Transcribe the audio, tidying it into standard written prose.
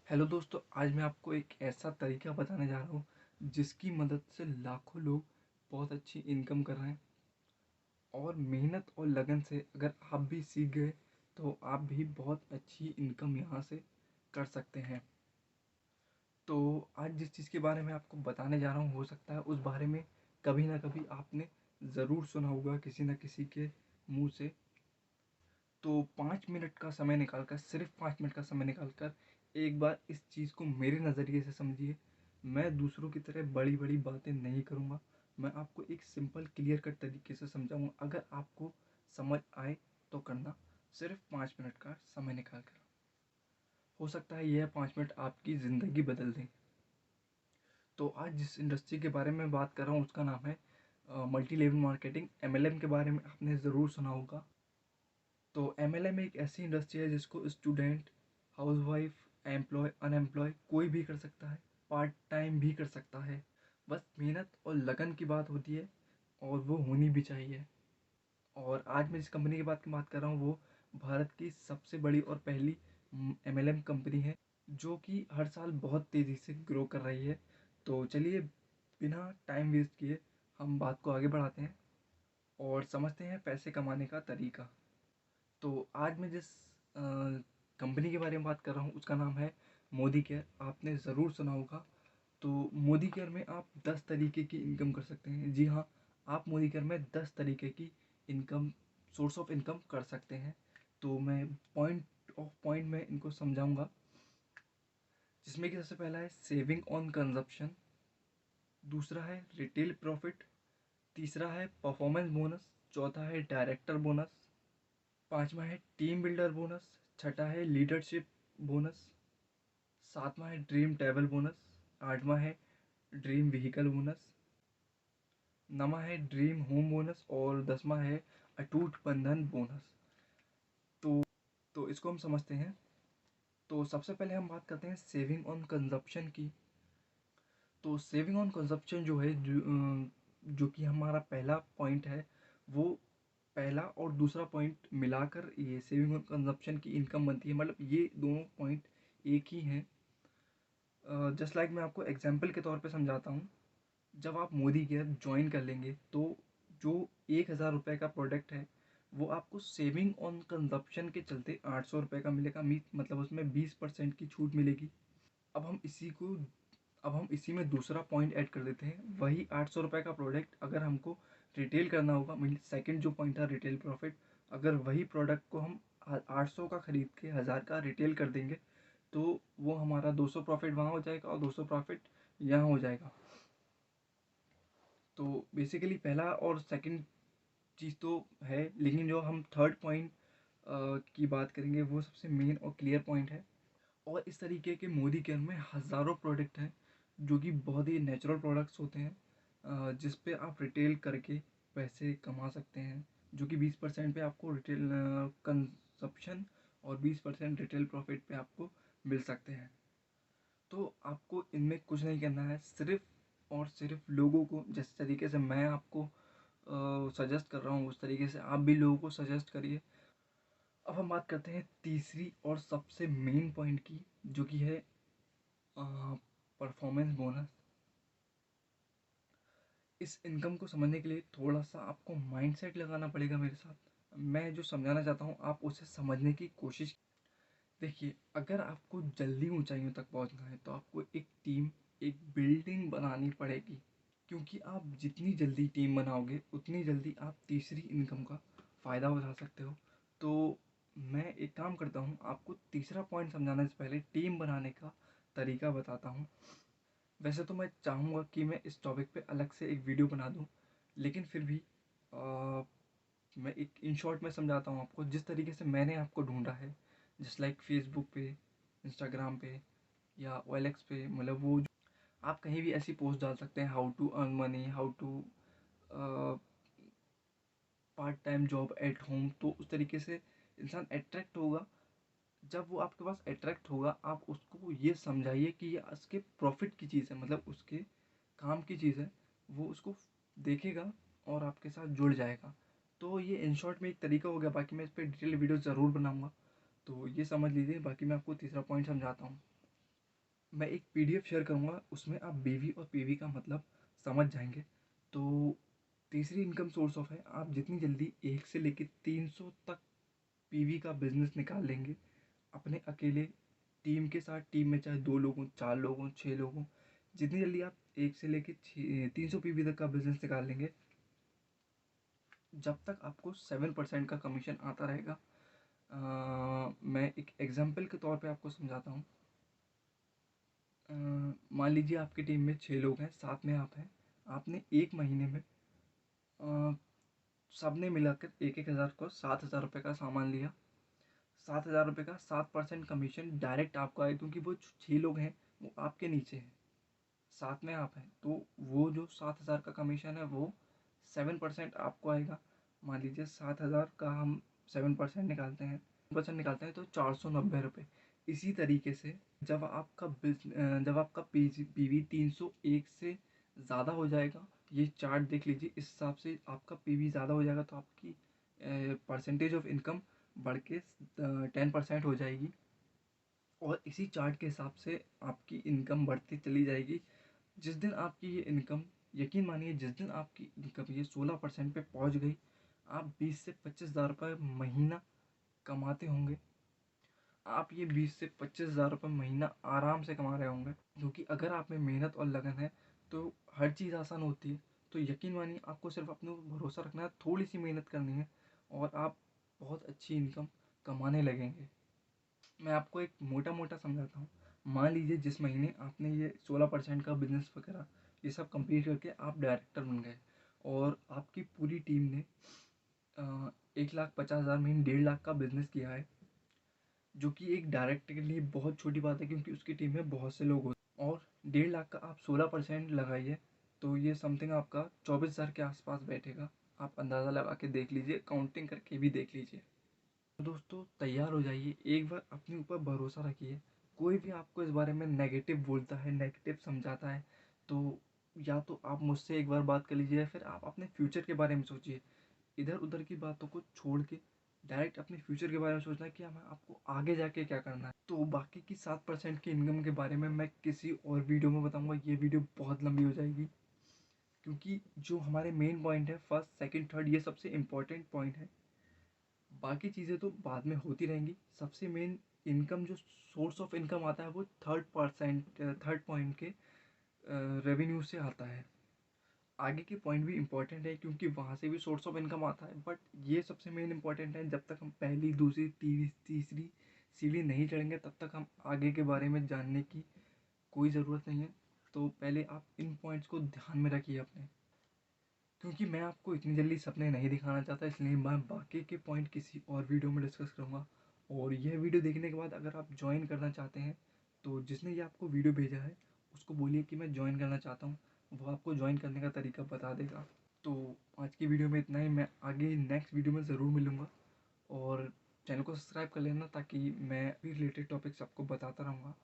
Hello दोस्तों, आज मैं आपको एक ऐसा तरीका बताने जा रहा हूँ जिसकी मदद से लाखों लोग बहुत अच्छी इनकम कर रहे हैं। और मेहनत और लगन से अगर आप भी सीख गए तो आप भी बहुत अच्छी इनकम यहाँ से कर सकते हैं। तो आज जिस चीज़ के बारे में आपको बताने जा रहा हूँ, हो सकता है उस बारे में कभी ना कभी आपने ज़रूर सुना होगा किसी न किसी के मुँह से। तो 5 मिनट का समय निकाल कर, सिर्फ 5 मिनट का समय निकाल कर एक बार इस चीज़ को मेरे नज़रिए से समझिए। मैं दूसरों की तरह बड़ी बड़ी बातें नहीं करूँगा। मैं आपको एक सिंपल क्लियर कट तरीके से समझाऊँगा। अगर आपको समझ आए तो करना, सिर्फ 5 मिनट का समय निकाल कर। हो सकता है यह 5 मिनट आपकी ज़िंदगी बदल दें। तो आज जिस इंडस्ट्री के बारे में बात कर रहा हूँ उसका नाम है मल्टी लेवल मार्केटिंग। MLM के बारे में आपने ज़रूर सुना होगा। तो MLM एक ऐसी इंडस्ट्री है जिसको स्टूडेंट, हाउसवाइफ, एम्प्लॉय, अनएम्प्लॉय कोई भी कर सकता है, पार्ट टाइम भी कर सकता है। बस मेहनत और लगन की बात होती है, और वो होनी भी चाहिए। और आज मैं जिस कंपनी की बात कर रहा हूँ वो भारत की सबसे बड़ी और पहली MLM कंपनी है, जो कि हर साल बहुत तेज़ी से ग्रो कर रही है। तो चलिए, बिना टाइम वेस्ट किए हम बात को आगे बढ़ाते हैं और समझते हैं पैसे कमाने का तरीका। तो आज मैं जिस कंपनी के बारे में बात कर रहा हूँ उसका नाम है मोदी केयर। आपने ज़रूर सुना होगा। तो मोदी केयर में आप 10 तरीके की इनकम कर सकते हैं। जी हाँ, आप मोदी केयर में 10 तरीके की इनकम, सोर्स ऑफ इनकम कर सकते हैं। तो मैं पॉइंट में इनको समझाऊंगा, जिसमें कि सबसे पहला है सेविंग ऑन कंजप्शन, दूसरा है रिटेल प्रॉफिट, तीसरा है परफॉर्मेंस बोनस, चौथा है डायरेक्टर बोनस, पांचवा है टीम बिल्डर बोनस, छठा है लीडरशिप बोनस, सातवां है ड्रीम टेबल बोनस, आठवां है ड्रीम व्हीकल बोनस, नवा है ड्रीम होम बोनस और 10वां है अटूट बंधन बोनस। तो इसको हम समझते हैं। तो सबसे पहले हम बात करते हैं सेविंग ऑन कंजप्शन की। तो सेविंग ऑन कंजप्शन जो है, जो कि हमारा पहला पॉइंट है, वो पहला और दूसरा पॉइंट मिलाकर ये सेविंग ऑन कंजप्शन की इनकम बनती है। मतलब ये दोनों पॉइंट एक ही हैं। जस्ट लाइक मैं आपको एग्जांपल के तौर पे समझाता हूँ। जब आप मोदी केयर ज्वाइन कर लेंगे तो जो 1,000 रुपये का प्रोडक्ट है वो आपको सेविंग ऑन कंजप्शन के चलते 800 रुपये का मिलेगा। मतलब उसमें 20% की छूट मिलेगी। अब हम इसी को अब हम इसी में दूसरा पॉइंट ऐड कर देते हैं। वही 800 रुपये का प्रोडक्ट अगर हमको रिटेल करना होगा, मीन सेकंड जो पॉइंट था रिटेल प्रॉफिट, अगर वही प्रोडक्ट को हम 800 का खरीद के 1000 का रिटेल कर देंगे तो वो हमारा 200 प्रॉफिट वहाँ हो जाएगा और 200 प्रॉफिट यहाँ हो जाएगा। तो बेसिकली पहला और सेकंड चीज़ तो है, लेकिन जो हम थर्ड पॉइंट की बात करेंगे वो सबसे मेन और क्लियर पॉइंट है। और इस तरीके के मोदी केयर में हज़ारों प्रोडक्ट हैं जो कि बहुत ही नेचुरल प्रोडक्ट्स होते हैं, जिस पे आप रिटेल करके पैसे कमा सकते हैं। जो कि 20% पे आपको रिटेल कंजप्शन और 20% रिटेल प्रॉफिट पे आपको मिल सकते हैं। तो आपको इनमें कुछ नहीं करना है, सिर्फ और सिर्फ लोगों को जिस तरीके से मैं आपको सजेस्ट कर रहा हूँ उस तरीके से आप भी लोगों को सजेस्ट करिए। अब हम बात करते हैं तीसरी और सबसे मेन पॉइंट की, जो कि है परफॉर्मेंस बोनस। इस इनकम को समझने के लिए थोड़ा सा आपको माइंडसेट लगाना पड़ेगा मेरे साथ। मैं जो समझाना चाहता हूँ आप उसे समझने की कोशिश। देखिए, अगर आपको जल्दी ऊंचाइयों तक पहुंचना है तो आपको एक टीम, एक बिल्डिंग बनानी पड़ेगी। क्योंकि आप जितनी जल्दी टीम बनाओगे उतनी जल्दी आप तीसरी इनकम का फ़ायदा उठा सकते हो। तो मैं एक काम करता हूँ, आपको तीसरा पॉइंट समझाने से पहले टीम बनाने का तरीका बताता हूँ। वैसे तो मैं चाहूँगा कि मैं इस टॉपिक पे अलग से एक वीडियो बना दूँ, लेकिन फिर भी मैं एक इन शॉर्ट में समझाता हूँ आपको जिस तरीके से मैंने आपको ढूंढा है। जस्ट लाइक फेसबुक पे, इंस्टाग्राम पे या OLX पे, मतलब वो आप कहीं भी ऐसी पोस्ट डाल सकते हैं, how to earn money, how to part time job at home. तो उस तरीके से इंसान अट्रैक्ट होगा। जब वो आपके पास अट्रैक्ट होगा आप उसको ये समझाइए कि ये उसके प्रॉफिट की चीज़ है, मतलब उसके काम की चीज़ है। वो उसको देखेगा और आपके साथ जुड़ जाएगा। तो ये इन शॉर्ट में एक तरीका हो गया। बाकी मैं इस पर डिटेल वीडियो ज़रूर बनाऊंगा, तो ये समझ लीजिए। बाकी मैं आपको तीसरा पॉइंट समझाता हूँ। मैं एक पीडीएफ शेयर करूँगा, उसमें आप बीवी और पीवी का मतलब समझ जाएंगे। तो तीसरी इनकम सोर्स ऑफ है, आप जितनी जल्दी 1 से लेकर 300 तक पीवी का बिजनेस निकाल लेंगे अपने अकेले, टीम के साथ, टीम में चाहे 2 लोग हों, 4 लोग हों, 6 लोग हों, जितनी जल्दी आप 1 से लेकर 300 पीवी तक का बिजनेस निकाल लेंगे, जब तक आपको 7% का कमीशन आता रहेगा। मैं एक एग्जांपल के तौर पे आपको समझाता हूँ। मान लीजिए आपकी टीम में 6 लोग हैं, साथ में आप हैं, आपने एक महीने में सब ने मिलाकर 1-1 हज़ार को 7 हज़ार रुपये का सामान लिया। 7 हज़ार रुपये का 7% कमीशन डायरेक्ट आपको आए, क्योंकि वो 6 लोग हैं वो आपके नीचे हैं, साथ में आप हैं, तो वो जो 7 हज़ार का कमीशन है वो 7% आपको आएगा। मान लीजिए 7 हज़ार का हम 7% निकालते हैं तो 490 रुपये। इसी तरीके से जब आपका पीवी 301 से ज़्यादा हो जाएगा, ये चार्ट देख लीजिए, इस हिसाब से आपका पीवी ज़्यादा हो जाएगा तो आपकी परसेंटेज ऑफ इनकम बढ़ के 10% हो जाएगी, और इसी चार्ट के हिसाब से आपकी इनकम बढ़ती चली जाएगी। जिस दिन आपकी ये इनकम, यकीन मानिए जिस दिन आपकी इनकम ये 16% पे पहुंच गई, आप 20 से 25 हज़ार रुपये महीना कमाते होंगे। आप ये 20 से 25 हज़ार रुपये महीना आराम से कमा रहे होंगे, क्योंकि अगर आप में मेहनत और लगन है तो हर चीज़ आसान होती है। तो यकीन मानिए आपको सिर्फ अपने ऊपर भरोसा रखना है, थोड़ी सी मेहनत करनी है, और आप बहुत अच्छी इनकम कमाने लगेंगे। मैं आपको एक मोटा मोटा समझाता हूँ। मान लीजिए जिस महीने आपने ये 16% का बिजनेस वगैरह ये सब कंप्लीट करके आप डायरेक्टर बन गए, और आपकी पूरी टीम ने 1,50,000 में 1.5 लाख का बिजनेस किया है, जो कि एक डायरेक्टर के लिए बहुत छोटी बात है, क्योंकि उसकी टीम में बहुत से लोग होते हैं। और 1.5 लाख का आप 16% लगाइए, तो ये समथिंग आपका 24,000 के आसपास बैठेगा। आप अंदाज़ा लगा के देख लीजिए, काउंटिंग करके भी देख लीजिए। तो दोस्तों तैयार हो जाइए, एक बार अपने ऊपर भरोसा रखिए। कोई भी आपको इस बारे में नेगेटिव बोलता है, नेगेटिव समझाता है, तो या तो आप मुझसे एक बार बात कर लीजिए, या फिर आप अपने फ्यूचर के बारे में सोचिए। इधर उधर की बातों को छोड़ के डायरेक्ट अपने फ्यूचर के बारे में सोचना है कि हमें आपको आगे जाके क्या करना है। तो बाकी की 7% की इनकम के बारे में मैं किसी और वीडियो में बताऊंगा। ये वीडियो बहुत लंबी हो जाएगी, क्योंकि जो हमारे मेन पॉइंट है, फर्स्ट सेकंड थर्ड, ये सबसे इम्पोर्टेंट पॉइंट है। बाकी चीज़ें तो बाद में होती रहेंगी। सबसे मेन इनकम, जो सोर्स ऑफ इनकम आता है, वो थर्ड पॉइंट के रेवेन्यू से आता है। आगे के पॉइंट भी इम्पोर्टेंट है, क्योंकि वहाँ से भी सोर्स ऑफ इनकम आता है, बट ये सबसे मेन इम्पोर्टेंट है। जब तक हम पहली दूसरी तीसरी सीढ़ी नहीं चढ़ेंगे, तब तक हम आगे के बारे में जानने की कोई ज़रूरत नहीं है। तो पहले आप इन पॉइंट्स को ध्यान में रखिए अपने, क्योंकि मैं आपको इतनी जल्दी सपने नहीं दिखाना चाहता, इसलिए मैं बाकी के पॉइंट किसी और वीडियो में डिस्कस करूँगा। और यह वीडियो देखने के बाद अगर आप ज्वाइन करना चाहते हैं, तो जिसने ये आपको वीडियो भेजा है उसको बोलिए कि मैं ज्वाइन करना चाहता हूँ, वो आपको ज्वाइन करने का तरीका बता देगा। तो आज की वीडियो में इतना ही। मैं आगे नेक्स्ट वीडियो में ज़रूर मिलूँगा, और चैनल को सब्सक्राइब कर लेना, ताकि मैं भी रिलेटेड टॉपिक्स आपको बताता रहूँगा।